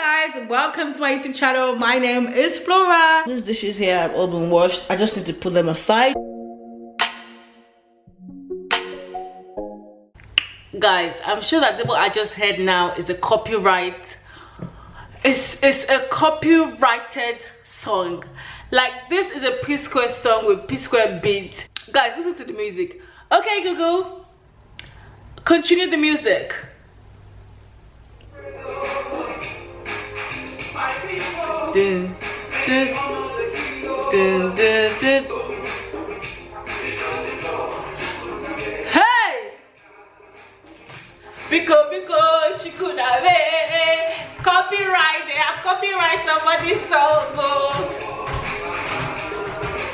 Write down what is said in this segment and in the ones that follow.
Guys, welcome to my YouTube channel. My name is Flora. These dishes here have all been washed. I just need to put them aside. Guys, I'm sure that what I just heard now is a copyright. It's a copyrighted song. Like, this is a P-Square song with P-Square beat. Guys, listen to the music. Okay, Google, continue the music. Dun, dun, dun, dun, dun. Hey! Because she could have copyright. They have copyright somebody's song.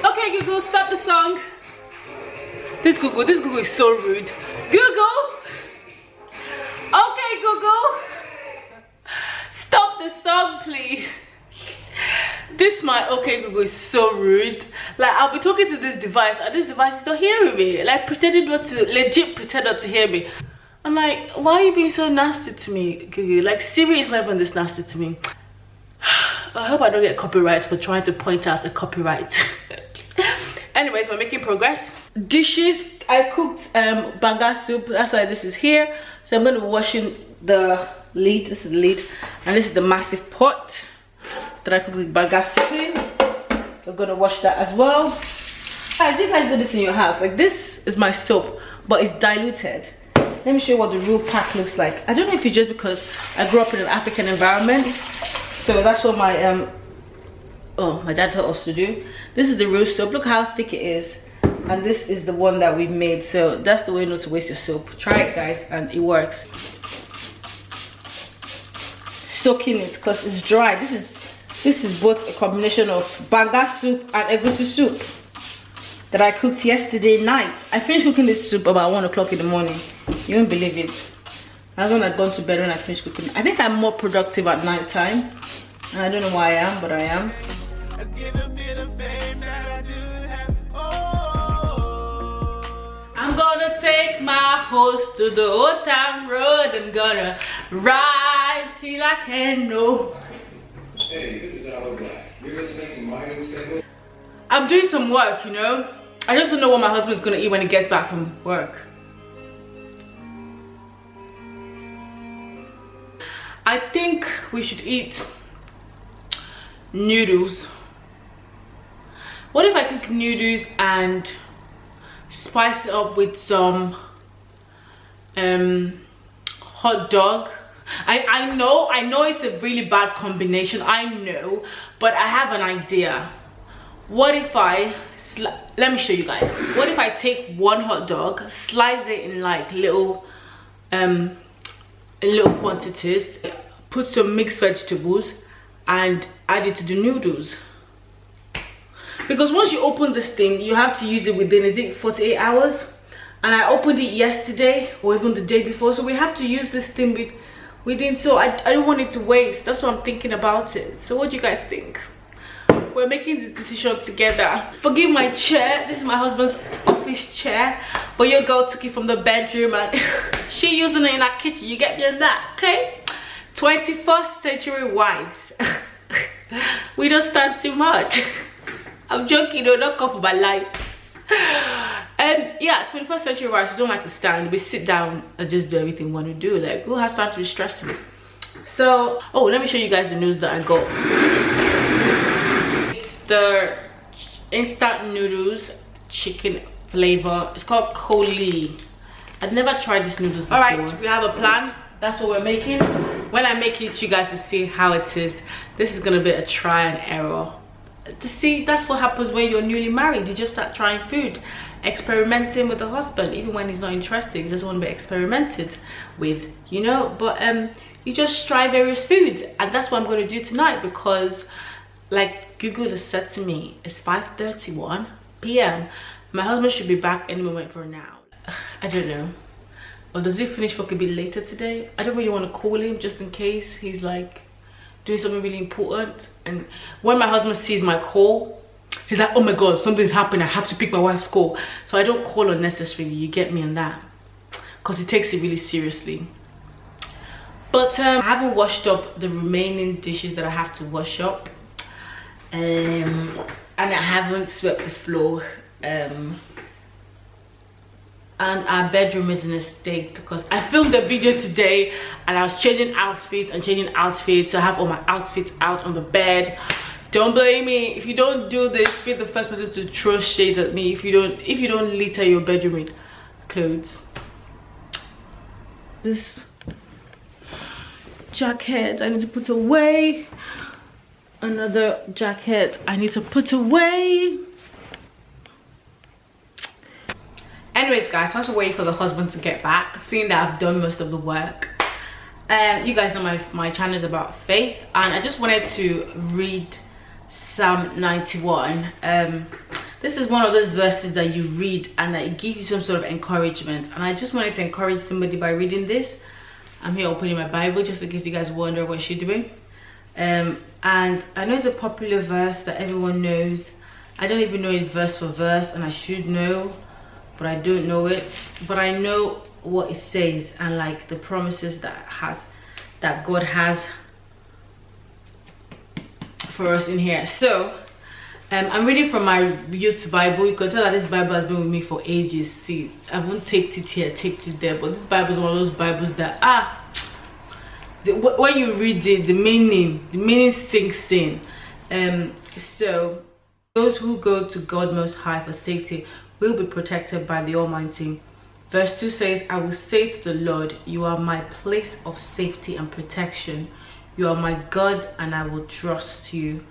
Okay, Google, stop the song. This Google is so rude. Google. Okay, Google. Stop the song, please. This my okay Google is so rude. Like, I'll be talking to this device and this device is not hearing me. Like, pretending not to, legit pretend not to hear me. I'm like, why are you being so nasty to me, Google? Like, Siri is not even this nasty to me. I hope I don't get copyrights for trying to point out a copyright. Anyways, we're making progress. Dishes, I cooked banga soup. That's why this is here. So I'm going to be washing the lid. This is the lid, and this is the massive pot that I cooked the banga soup in. We're gonna wash that as well. Guys, you guys do this in your house. Like, this is my soap, but it's diluted. Let me show you what the real pack looks like. I don't know if it's just because I grew up in an African environment, so that's what my my dad taught us to do. This is the real soap. Look how thick it is, and this is the one that we've made. So that's the way not to waste your soap. Try it, guys, and it works. Soaking it because it's dry. This is both a combination of banga soup and egusi soup that I cooked yesterday night. I finished cooking this soup about 1 o'clock in the morning. You won't believe it. I was when I'd gone to bed when I finished cooking. I think I'm more productive at night time, and I don't know why I am, but I am. I'm gonna take my horse to the old town road. I'm gonna ride till I can't know. Hey, this is our guy. You're listening to my new single. I'm doing some work, you know. I just don't know what my husband's gonna eat when he gets back from work. I think we should eat noodles. What if I cook noodles and spice it up with some hot dog? I know it's a really bad combination, I know, but I have an idea. What if I let me show you guys. What if I take one hot dog, slice it in like little quantities, put some mixed vegetables and add it to the noodles? Because once you open this thing, you have to use it within, is it 48 hours? And I opened it yesterday or even the day before, so we have to use this thing within, so I don't want it to waste. That's what I'm thinking about it. So what do you guys think? We're making the decision together. Forgive my chair. This is my husband's office chair, but your girl took it from the bedroom and she using it in our kitchen. You get me on that, okay? 21st century wives. We don't stand too much. I'm joking, no, not come for my life. And yeah, 21st century wives, we don't like to stand. We sit down and just do everything we want to do. Like, who has time to be stressing? So, oh, let me show you guys the noodles that I got. It's the instant noodles chicken flavor. It's called Koli. I've never tried these noodles before. All right, we have a plan. That's what we're making. When I make it, you guys will see how it is. This is gonna be a try and error. To see, that's what happens when you're newly married. You just start trying food, experimenting with the husband, even when he's not interested. He doesn't want to be experimented with, you know. But you just try various foods, and that's what I'm going to do tonight. Because, like Google has said to me, it's 5:31 p.m. My husband should be back any moment from now. I don't know. Or does he finish work a bit later today? I don't really want to call him just in case he's like doing something really important. And when my husband sees my call, he's like, oh my god, something's happened, I have to pick my wife's call. So I don't call unnecessarily, you get me on that, because he takes it really seriously. But I haven't washed up the remaining dishes that I have to wash up, and I haven't swept the floor, and our bedroom is in a state because I filmed the video today and I was changing outfits, so I have all my outfits out on the bed. Don't blame me if you don't do this. Be the first person to throw shade at me if you don't litter your bedroom with clothes. This jacket I need to put away. Another jacket I need to put away. Anyways guys, I was waiting for the husband to get back, seeing that I've done most of the work. You guys know my channel is about faith, and I just wanted to read Psalm 91. This is one of those verses that you read and that it gives you some sort of encouragement, and I just wanted to encourage somebody by reading this. I'm here opening my Bible just in case you guys wonder what she's doing. And I know it's a popular verse that everyone knows. I don't even know it verse for verse, and I should know, but I don't know it. But I know what it says and like the promises that God has for us in here. So I'm reading from my youth Bible. You can tell that this Bible has been with me for ages. See, I won't take it here, take it there, but this Bible is one of those Bibles that when you read it, the meaning sinks in. So those who go to God Most High for safety will be protected by the Almighty. Verse 2 says, I will say to the Lord, you are my place of safety and protection. You are my God, and I will trust you.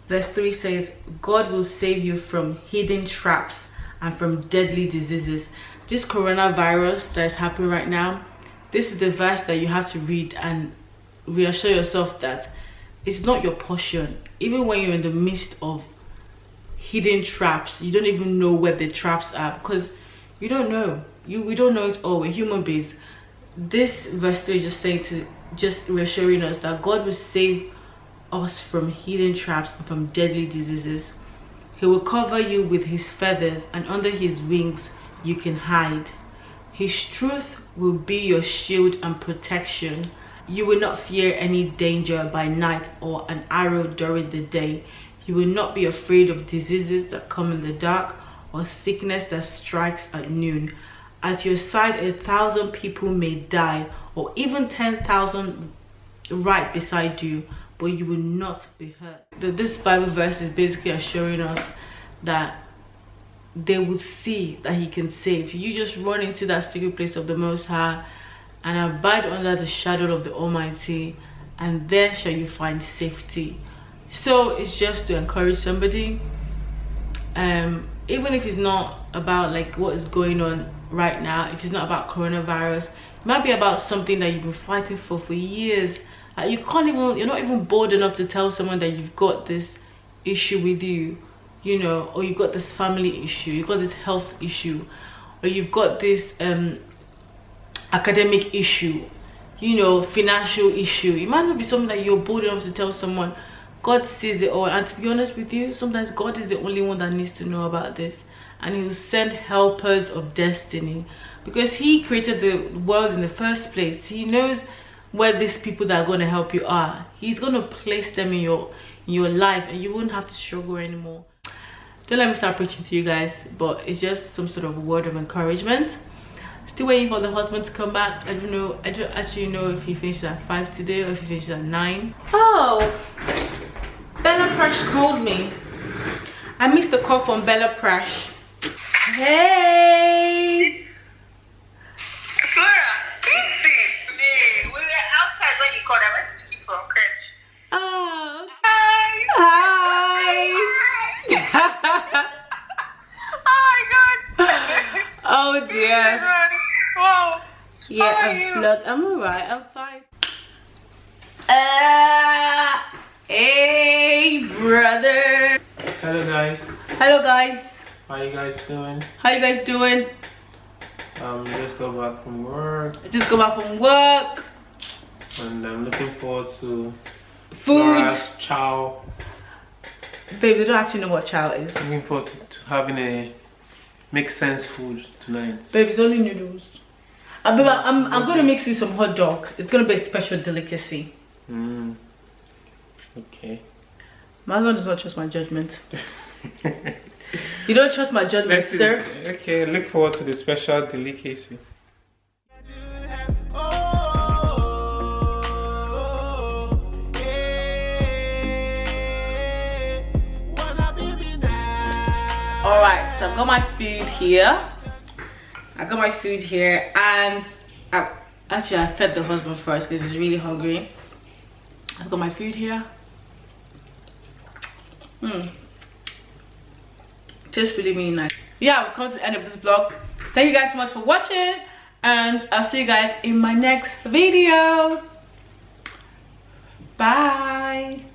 Verse 3 says, God will save you from hidden traps and from deadly diseases. This coronavirus that is happening right now, this is the verse that you have to read and reassure yourself that it's not your portion. Even when you're in the midst of hidden traps, you don't even know where the traps are because you don't know. We don't know it all. We're human beings. This verse 3 is just saying just reassuring us that God will save us from hidden traps and from deadly diseases. He will cover you with his feathers, and under his wings you can hide. His truth will be your shield and protection. You will not fear any danger by night or an arrow during the day. You will not be afraid of diseases that come in the dark or sickness that strikes at noon. At your side 1,000 people may die, or even 10,000 right beside you, but you will not be hurt. This Bible verse is basically assuring us that they will see that he can save. You just run into that secret place of the Most High and abide under the shadow of the Almighty, and there shall you find safety. So it's just to encourage somebody, even if it's not about like what is going on right now, if it's not about coronavirus, it might be about something that you've been fighting for years. You're not even bold enough to tell someone that you've got this issue with you, you know, or you've got this family issue, you've got this health issue, or you've got this academic issue, you know, financial issue. It might not be something that you're bold enough to tell someone. God sees it all, and to be honest with you, sometimes God is the only one that needs to know about this, and he will send helpers of destiny because he created the world in the first place. He knows where these people that are going to help you are. He's going to place them in your life, and you won't have to struggle anymore. Don't let me start preaching to you guys, but it's just some sort of word of encouragement. Still waiting for the husband to come back. I don't know. I don't actually know if he finishes at 5 today or if he finishes at 9. Oh, Bella Fresh called me. I missed the call from Bella Fresh. Hey, Flora, busy today. We were outside when you called. I went to keep from crèche. oh, Hi. hi. Oh my god. Oh dear. Wow. Yeah, How are you? I'm alright. I'm fine. Hey, brother. Hello guys, Hello, guys. how you guys doing? How you guys doing? Just got back from work I just got back from work. and I'm looking forward to Food. Flora's chow. Babe, they don't actually know what chow is. Looking forward to having a make sense food tonight. Babe, it's only noodles. I'm gonna mix you some hot dog. It's gonna be a special delicacy. Okay. My husband does not trust my judgment. You don't trust my judgment, sir? Okay, look forward to the special delicacy. Alright, so I've got my food here. And actually I fed the husband first because he's really hungry. I've got my food here. Tastes really nice. Yeah, we've come to the end of this vlog. Thank you guys so much for watching, and I'll see you guys in my next video. Bye.